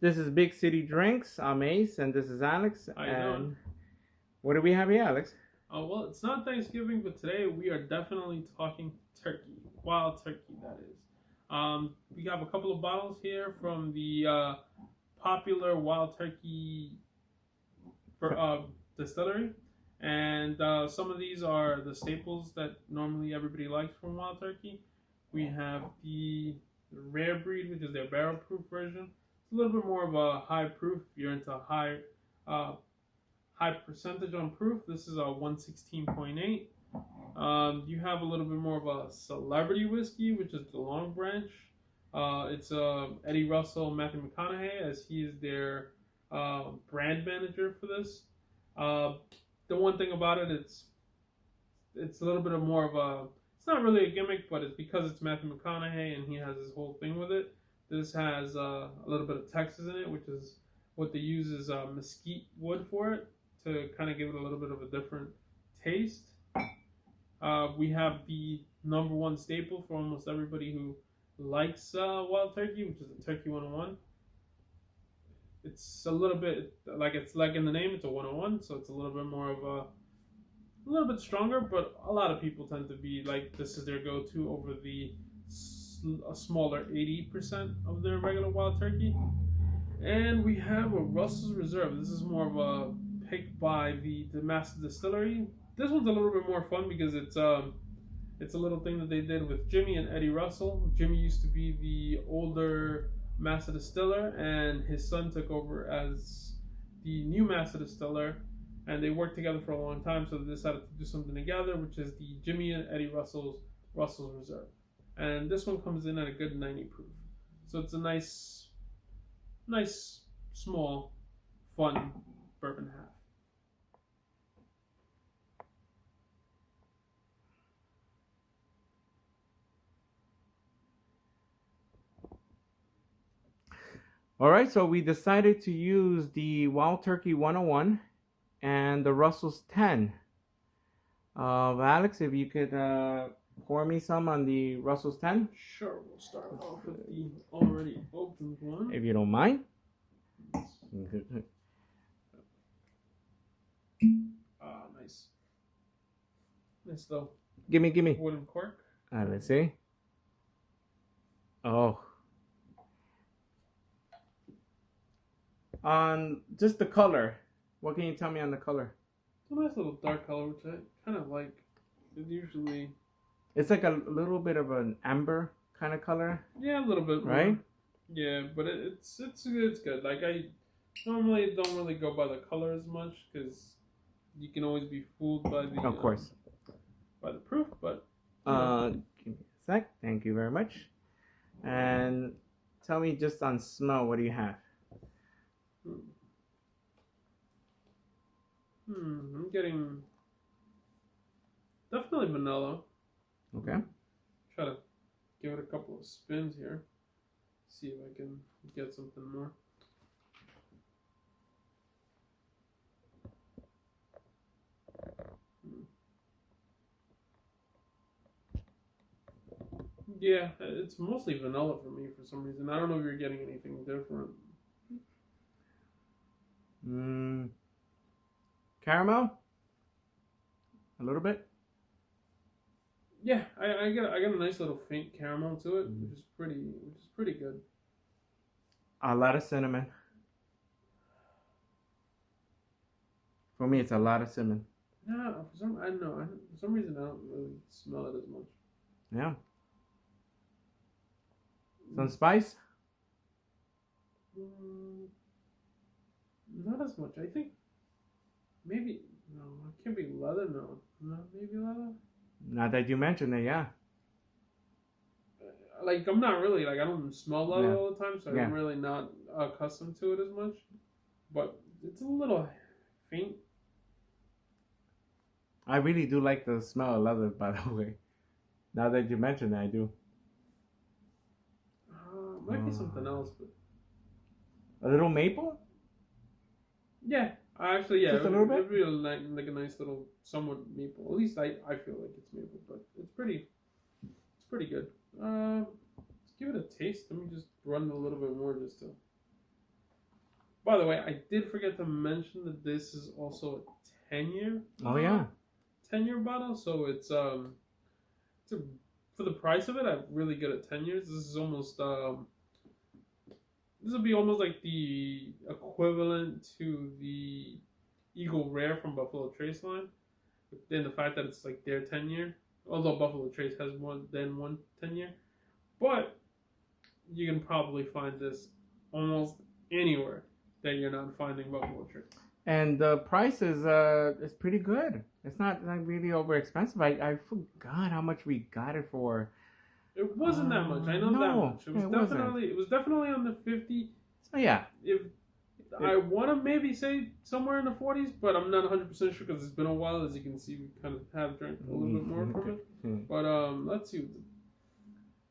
This is Big City Drinks. I'm Ace, and this is Alex. How you doing? What do we have here, Alex? Well, it's not Thanksgiving, but today we are definitely talking turkey, wild turkey, that is. We have a couple of bottles here from the popular wild turkey distillery, and some of these are the staples that normally everybody likes from wild turkey. We have the rare breed, which is their barrel proof version. It's a little bit more of a high proof. If you're into uh, high percentage on proof. This is a 116.8. You have a little bit more of a celebrity whiskey, which is the Long Branch. It's Eddie Russell, Matthew McConaughey, as he is their brand manager for this. Uh, the one thing about it, it's a little bit of more of a. It's not really a gimmick, but it's because it's Matthew McConaughey and he has his whole thing with it. This has a little bit of Texas in it, which is what they use is mesquite wood for it to kind of give it a little bit of a different taste. We have the number one staple for almost everybody who likes wild turkey, which is the Turkey 101. It's a little bit it's like in the name, it's a 101, so it's a little bit more of a little bit stronger, but a lot of people tend to be like this is their go-to over the a smaller 80% of their regular wild turkey. And we have a Russell's Reserve. This is more of a pick by the master distillery. This one's a little bit more fun because it's a little thing that they did with Jimmy and Eddie Russell. Jimmy used to be the older master distiller, and his son took over as the new master distiller, and they worked together for a long time. So they decided to do something together, which is the Jimmy and Eddie Russell's Reserve. And this one comes in at a good 90 proof. So it's a nice, small, fun bourbon half. All right, so we decided to use the Wild Turkey 101 and the Russell's 10. Alex, if you could pour me some on the Russell's 10. Sure, we'll start off with the already opened one. If you don't mind. Nice. Nice though. Give me. Wooden cork. Let's see. Oh. On just the color, what can you tell me on the color? It's a nice little dark color, which I kind of like. It usually. It's like a little bit of an amber kind of color. Yeah, a little bit. More. Right? Yeah, but it's good. Like I normally don't really go by the color as much because you can always be fooled by the. Of course. By the proof, but. Give me a sec. Thank you very much. And tell me just on smell, what do you have? I'm getting definitely vanilla. Okay. Try to give it a couple of spins here. See if I can get something more. Yeah, it's mostly vanilla for me for some reason. I don't know if you're getting anything different. Caramel? A little bit? Yeah, I got a nice little faint caramel to it, which is pretty good. A lot of cinnamon. For me, it's a lot of cinnamon. No, for some reason I don't really smell it as much. Yeah. Some spice? Not as much. I think maybe no. It can't be leather. No, maybe leather. Not that you mentioned it, yeah. Like I'm not really like I don't smell leather all the time, so I'm really not accustomed to it as much. But it's a little faint. I really do like the smell of leather, by the way. Now that you mention it, I do. Might be something else, but a little maple. Yeah, actually, yeah, just a little bit. It'd be like a nice little, somewhat maple. At least I feel like it's maple, but it's pretty good. Let's give it a taste. Let me just run it a little bit more just to By the way, I did forget to mention that this is also a 10-year. Oh yeah. 10-year bottle, so it's a, for the price of it, I'm really good at 10 years. This is almost this would be almost like the equivalent to the Eagle Rare from Buffalo Trace line, in the fact that it's like their 10-year. Although Buffalo Trace has one 10-year, but you can probably find this almost anywhere that you're not finding Buffalo Trace. And the price is pretty good. It's not like really over expensive. I forgot how much we got it for. It wasn't that much. I know that No, much. wasn't. It was definitely under 50. So yeah, If I want to maybe say somewhere in the 40s, but I'm not 100% sure because it's been a while. As you can see, we kind of have drank a little bit more from it. But let's see.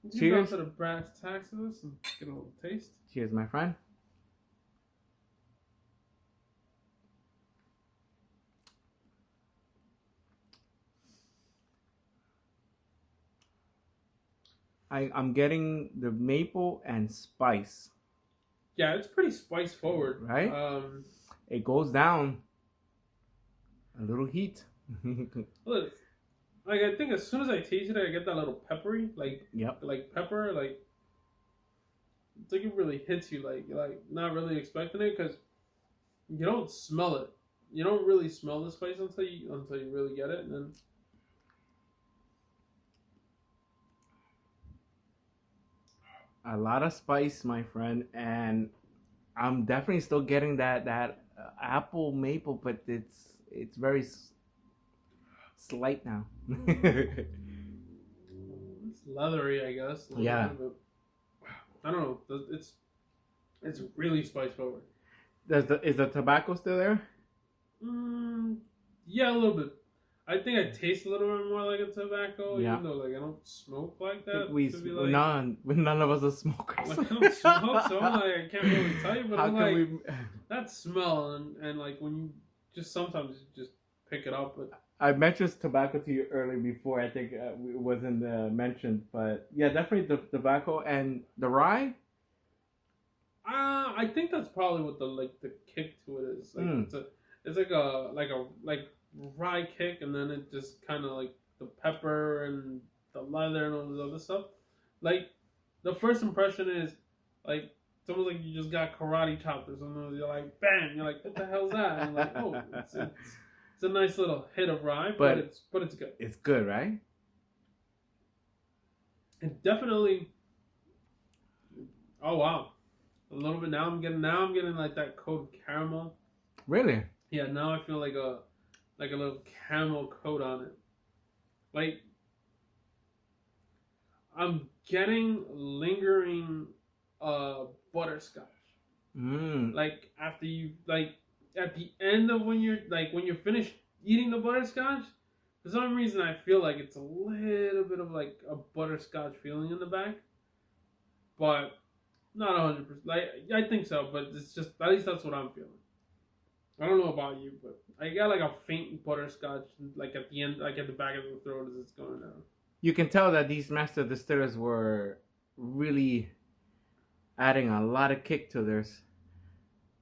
Let's get down Cheers. to the brass tacks of this and get a little taste. Cheers, my friend. I'm getting the maple and spice. Yeah, it's pretty spice forward, right? It goes down a little heat. Look, like I think as soon as I taste it, I get that little peppery, like pepper, like it's like it really hits you, like not really expecting it because you don't smell it. You don't really smell the spice until you really get it, and then a lot of spice, my friend, and I'm definitely still getting that apple maple, but it's very slight now. it's leathery, I guess. Yeah. I don't know. It's really spice forward. Is the tobacco still there? Yeah, a little bit. I think I taste a little bit more like a tobacco, Yeah. even though like I don't smoke like I that. think none of us are smokers. Like, I don't smoke, so I'm like I can't really tell you, but How I'm can like we? that smell and like when you just sometimes you just pick it up. But I mentioned tobacco to you earlier before. I think it wasn't mentioned, but yeah, definitely the tobacco and the rye. I think that's probably what the kick to it is. Like it's like a rye kick, and then it just kind of like the pepper and the leather and all this other stuff. Like the first impression is like it's almost like you just got karate chopped or something. You're like bam, you're like what the hell's that? And you're like oh, it's a nice little hit of rye, but it's good. It's good, right? It definitely. Oh wow. A little bit now. I'm getting like that coat of caramel. Really? Yeah. Now I feel like a little caramel coat on it. Like I'm getting lingering butterscotch. Like after you like at the end of when you're finished eating the butterscotch, for some reason I feel like it's a little bit of like a butterscotch feeling in the back, but. Not 100%. Like I think so, but it's just at least that's what I'm feeling. I don't know about you, but I got like a faint butterscotch, like at the end, like at the back of the throat as it's going down. You can tell that these master distillers were really adding a lot of kick to theirs.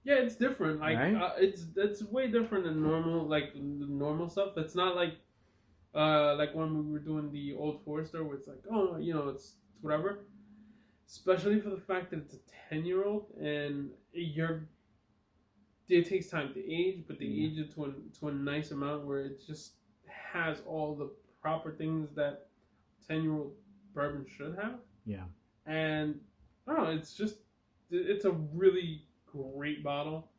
Yeah, it's different. Like right? It's way different than normal stuff. It's not like when we were doing the Old Forester, where it's like it's whatever. Especially for the fact that it's a 10-year-old and it takes time to age, but they age it to a nice amount where it just has all the proper things that 10-year-old bourbon should have. Yeah. And I don't know, it's a really great bottle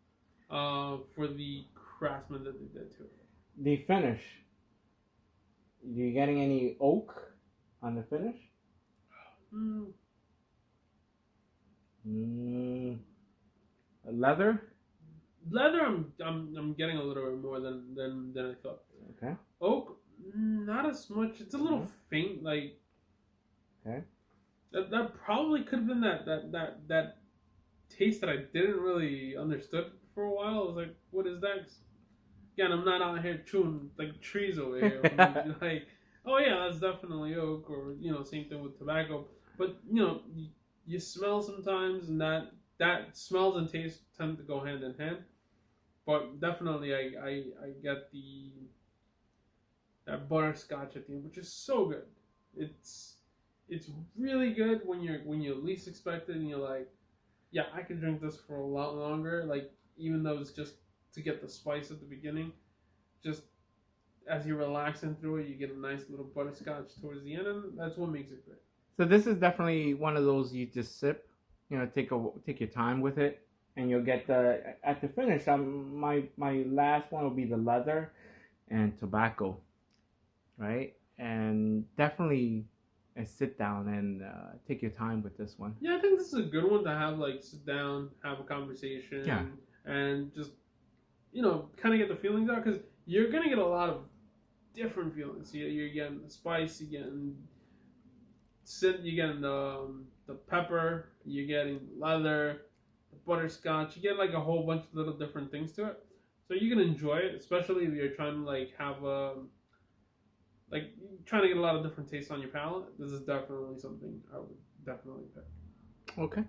for the craftsman that they did to it. The finish. You getting any oak on the finish? Leather. I'm getting a little bit more than I thought. Okay. Oak, not as much. It's a little faint. Like. Okay. That probably could have been that taste that I didn't really understood for a while. I was like, what is that? Again, I'm not out here chewing like trees over here. Like, oh yeah, that's definitely oak, or same thing with tobacco. But you smell sometimes, and that that smells and taste tend to go hand in hand. But definitely, I get the that butterscotch at the end, which is so good. It's it's really good when you least expect it, and you're like, yeah, I can drink this for a lot longer. Like even though it's just to get the spice at the beginning, just as you're relaxing through it, you get a nice little butterscotch towards the end, and that's what makes it great. So this is definitely one of those you just sip. Take your time with it, and you'll get the at the finish. My last one will be the leather and tobacco, right? And definitely sit down and take your time with this one. Yeah, I think this is a good one to have like sit down, have a conversation, Yeah. and just kind of get the feelings out because you're gonna get a lot of different feelings. You're getting the spice, you're getting the pepper, you're getting leather, the butterscotch. You get like a whole bunch of little different things to it, so you can enjoy it, especially if you're trying to like have a like trying to get a lot of different tastes on your palate. This is definitely something I would definitely pick. Okay.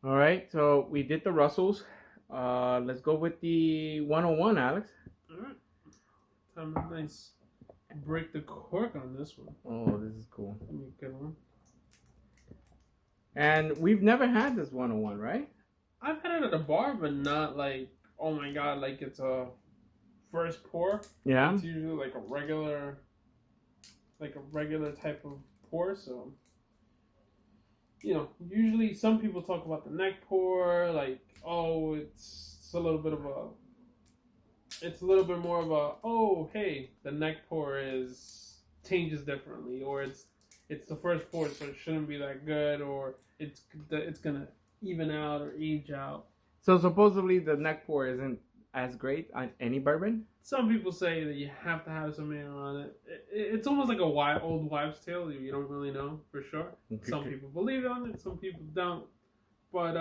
All right, so we did the Russells. Let's go with the 101, Alex. All right, time to nice break the cork on this one. Oh, this is cool. That'd be a good one. And we've never had this 101, right? I've had it at a bar, but not like, oh my god, like it's a first pour. Yeah. It's usually like a regular type of pour. So, usually some people talk about the neck pour, like, oh, it's a little bit more of a, oh, hey, the neck pour changes differently, or it's the first pour, so it shouldn't be that good, or it's gonna even out or age out. So supposedly the neck pour isn't as great on any bourbon. Some people say that you have to have some air on it. It's almost like a old wives' tale. You don't really know for sure. Some people believe on it, some people don't. But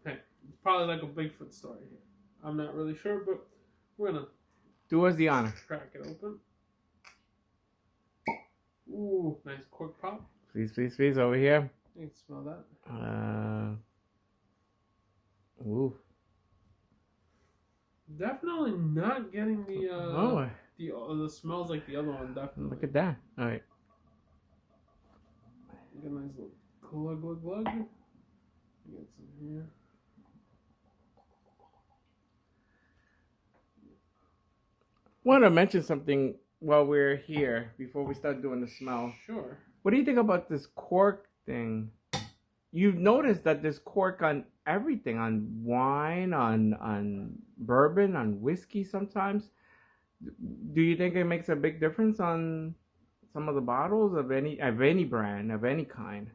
hey, it's probably like a Bigfoot story here. I'm not really sure, but we're gonna do us the honor. Crack it open. Ooh, nice cork pop. Please, over here. You can smell that. Ooh. Definitely not getting the smells like the other one. Definitely. Look at that. All right. Get a nice little glug. Get some here. Want to mention something while we're here before we start doing the smell. Sure. What do you think about this cork thing? You've noticed that there's cork on everything, on wine, on bourbon, on whiskey sometimes. Do you think it makes a big difference on some of the bottles of any brand, of any kind?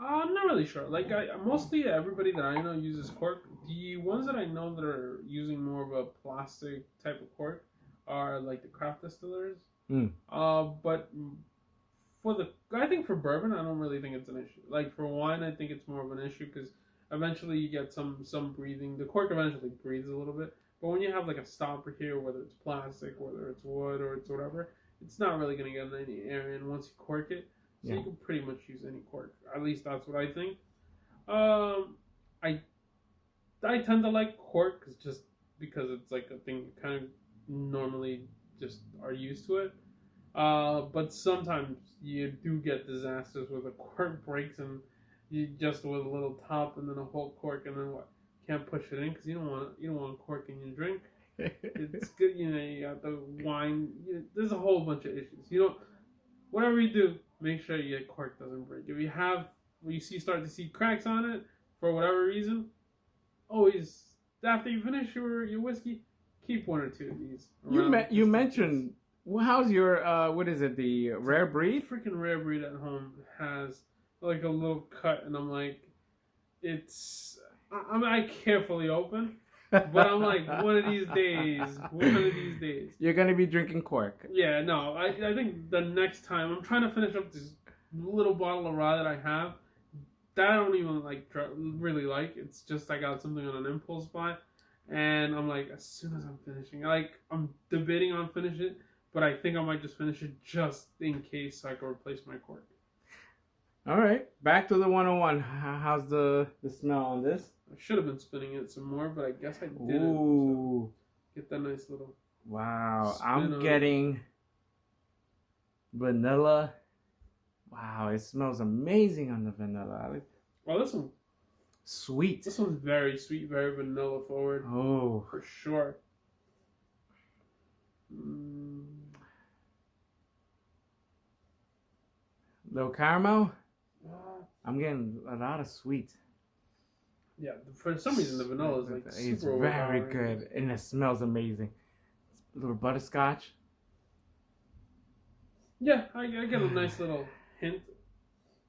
I'm not really sure. Like, mostly everybody that I know uses cork. The ones that I know that are using more of a plastic type of cork are like the craft distillers. But I think for bourbon, I don't really think it's an issue. Like for wine, I think it's more of an issue because eventually you get some breathing. The cork eventually breathes a little bit. But when you have like a stopper here, whether it's plastic, whether it's wood, or it's whatever, it's not really going to get any air in once you cork it. So you can pretty much use any cork. At least that's what I think. I tend to like cork just because it's like a thing you kind of normally just are used to it. But sometimes you do get disasters where the cork breaks and you just with a little top and then a whole cork and then what? Can't push it in because you don't want cork in your drink. It's good, you got the wine. There's a whole bunch of issues. Whatever you do, make sure your cork doesn't break. If you start to see cracks on it for whatever reason, always after you finish your whiskey, keep one or two of these. You mentioned. Well, how's your what is it? The rare breed? Freaking rare breed at home has like a little cut, and I'm like, I carefully open, but I'm like, one of these days, you're gonna be drinking cork. Yeah, no, I think the next time I'm trying to finish up this little bottle of rye that I have. That I don't even really like. It's just I got something on an impulse buy, And I'm like, as soon as I'm finishing, like I'm debating on finishing it, but I think I might just finish it just in case I can replace my cork. All right, back to the 101. How's the smell on this? I should have been spinning it some more, but I guess I didn't. Ooh, So get that nice little wow! spin I'm on getting vanilla. Wow, it smells amazing on the vanilla, Alex. Well, this one, Sweet. this one's very sweet, very vanilla forward. Oh, For sure. Mm. little caramel. I'm getting a lot of sweet. Yeah, for some reason the vanilla is like It's super very overpowering. good, and it smells amazing. A little butterscotch. Yeah, I get a nice little hint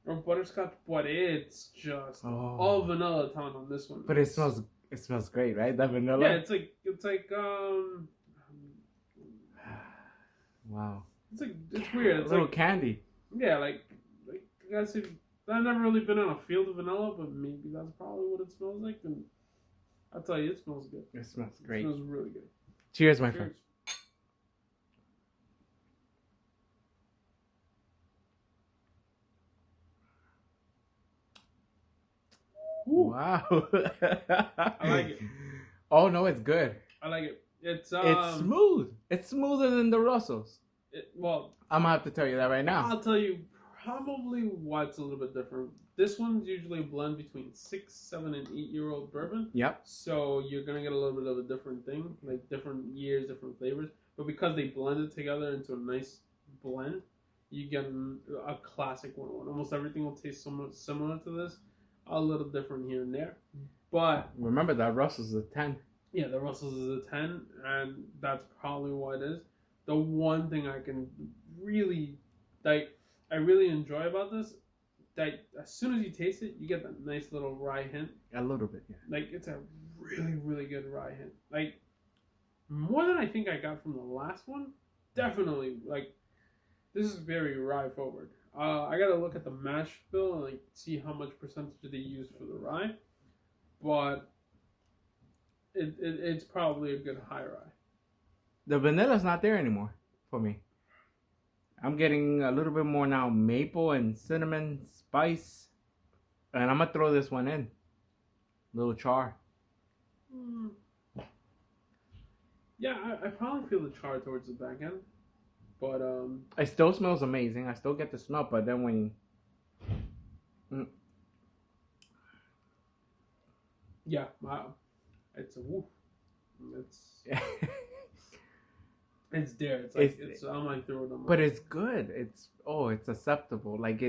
of butterscotch, but it's just all vanilla tone on this one. But it smells great, right? That vanilla. Yeah, it's like wow. it's weird. It's a little like candy. yeah, like I guess I've never really been on a field of vanilla, but maybe that's probably what it smells like. And I'll tell you, it smells good. It smells great. It smells really good. Cheers, my friend. Wow. I like it. Oh no, it's good. I like it. It's smooth. It's smoother than the Russells. Well, I'm gonna have to tell you that right now. I'll tell you probably why it's a little bit different. This one's usually a blend between 6, 7, and 8-year-old bourbon. Yep. So you're gonna get a little bit of a different thing, like different years, different flavors. But because they blend it together into a nice blend, you get a classic 101. Almost everything will taste somewhat similar to this, a little different here and there. But remember that Russell's a 10. yeah, the Russell's is a 10, and that's probably why it is. The one thing I can really, like, I really enjoy about this, that as soon as you taste it, you get that nice little rye hint. A little bit, yeah. Like, it's a really, really good rye hint. Like, more than I think I got from the last one. Definitely, like, this is very rye forward. I gotta look at the mash bill and like see how much percentage they use for the rye, but it's probably a good high rye. The vanilla's not there anymore for me. I'm getting a little bit more now maple and cinnamon spice, and I'm gonna throw this one in. Little char. Yeah, I probably feel the char towards the back end. But it still smells amazing. I still get the smell, but then when yeah, wow, it's a woof. It's it's there. It's like it's I'm like throwing them. But it's good. It's acceptable. Like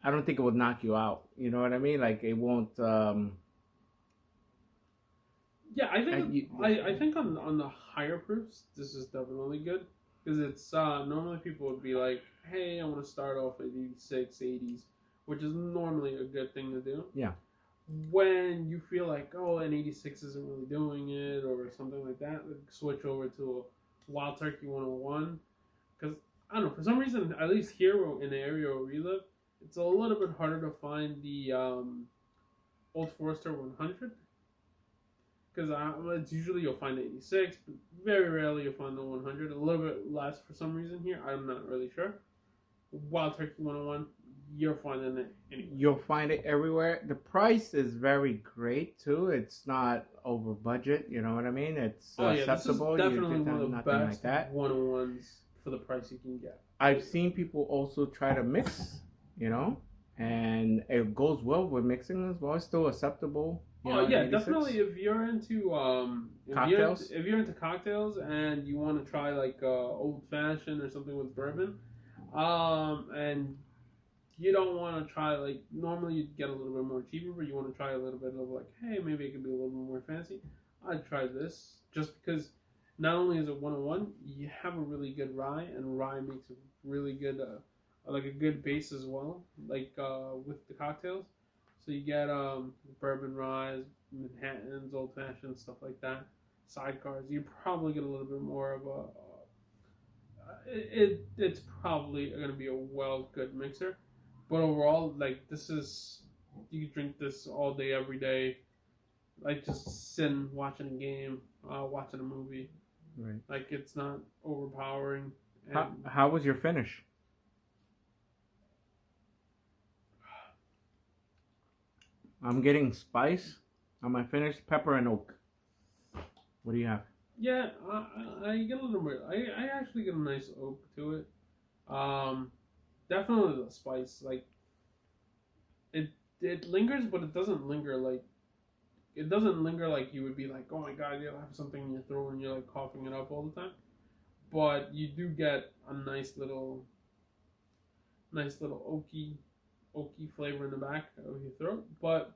I don't think it would knock you out. You know what I mean? Like it won't. Yeah, I think on the higher proofs, this is definitely good because it's normally people would be like, hey, I want to start off at 86, 80s, which is normally a good thing to do. Yeah. When you feel like, oh, an 86 isn't really doing it or something like that, like switch over to a Wild Turkey 101 because I don't know, for some reason, at least here in the area where we live, it's a little bit harder to find the Old Forester 100. Because it's usually you'll find the 86, but very rarely you'll find the 100. A little bit less for some reason here. I'm not really sure. Wild Turkey 101, you're finding it anywhere. You'll find it everywhere. The price is very great too. It's not over budget. You know what I mean? It's acceptable. This is definitely one of the best like that. 101s for the price you can get. I've seen people also try to mix, and it goes well with mixing as well. It's still acceptable. Yeah, definitely. If you're into cocktails, if you're into cocktails and you want to try like old fashioned or something with bourbon, and you don't want to try like normally you'd get a little bit more cheaper, but you want to try a little bit of like, hey, maybe it could be a little bit more fancy. I'd try this just because not only is it 101, you have a really good rye, and rye makes a really good like a good base as well, like with the cocktails. So you get bourbon rye, Manhattans, old fashioned, stuff like that. Sidecars. You probably get a little bit more of a. It's probably going to be a good mixer, but overall, like this is you can drink this all day, every day. like just sitting watching a game, watching a movie. Right. Like it's not overpowering. And How was your finish? I'm getting spice on my finish, pepper and oak. What do you have? yeah, I get a little bit. I actually get a nice oak to it. Definitely the spice. Like it lingers, but it doesn't linger like you would be like, oh my god, you'll have something in your throat and you're like coughing it up all the time. But you do get a nice little oaky flavor in the back of your throat. But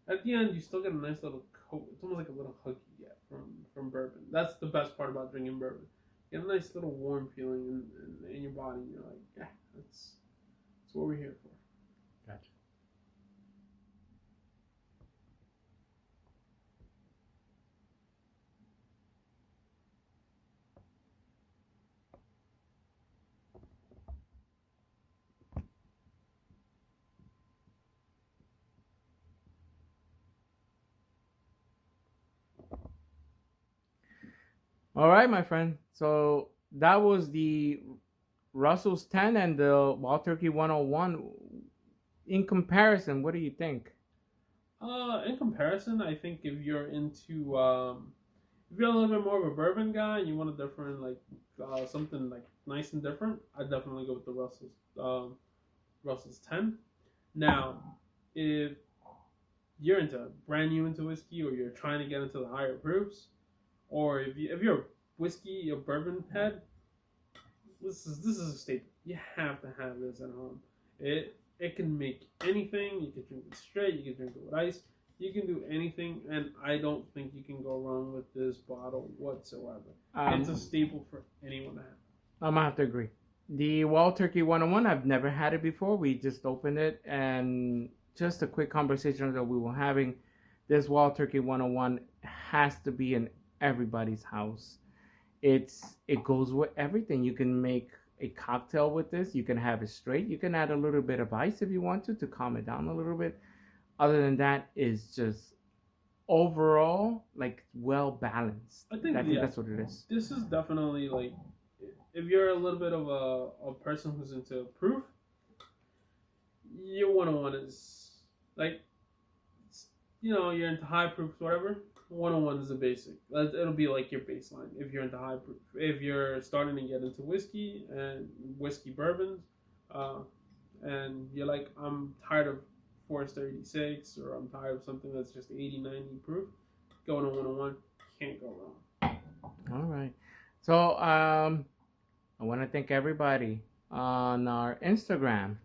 at the end, you still get a nice little coat. It's almost like a little hug you get from bourbon. That's the best part about drinking bourbon. You get a nice little warm feeling in your body. And you're like, yeah, that's what we're here for. Gotcha. All right, my friend. So that was the Russell's 10 and the Wild Turkey 101. In comparison, what do you think? In comparison, I think if you're a little bit more of a bourbon guy and you want a different something like nice and different, I'd definitely go with the Russell's 10. Now, if you're brand new into whiskey, or you're trying to get into the higher proofs, or if you're a whiskey or bourbon head, this is a staple. You have to have this at home. It can make anything. You can drink it straight. You can drink it with ice. You can do anything, and I don't think you can go wrong with this bottle whatsoever. It's a staple for anyone to have. I'm gonna have to agree. The Wild Turkey 101, I've never had it before. We just opened it, and just a quick conversation that we were having. This Wild Turkey 101 has to be in everybody's house. It goes with everything. You can make a cocktail with this. You can have it straight. You can add a little bit of ice if you want to calm it down a little bit. Other than that, it's just overall like well balanced. I think that's what it is. This is definitely like, if you're a little bit of a person who's into proof, your 101 is like, you're into high proofs, whatever. 101 is the basic. It'll be like your baseline if you're into high proof. If you're starting to get into whiskey and whiskey bourbons, and you're like, I'm tired of Forester 86, or I'm tired of something that's just 80, 90 proof, going to 101, can't go wrong. All right. So I want to thank everybody on our Instagram.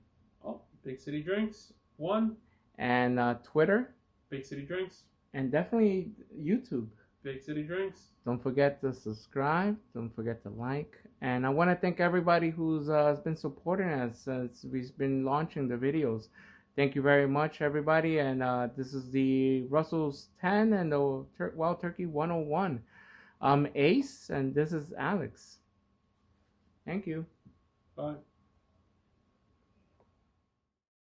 Oh, Big City Drinks 1. And Twitter. Big City Drinks. And definitely YouTube. Big City Drinks. Don't forget to subscribe. Don't forget to like. And I want to thank everybody who's been supporting us since we've been launching the videos. Thank you very much, everybody. And this is the Russell's 10 and the Wild Turkey 101. I'm Ace, and this is Alex. Thank you. Bye.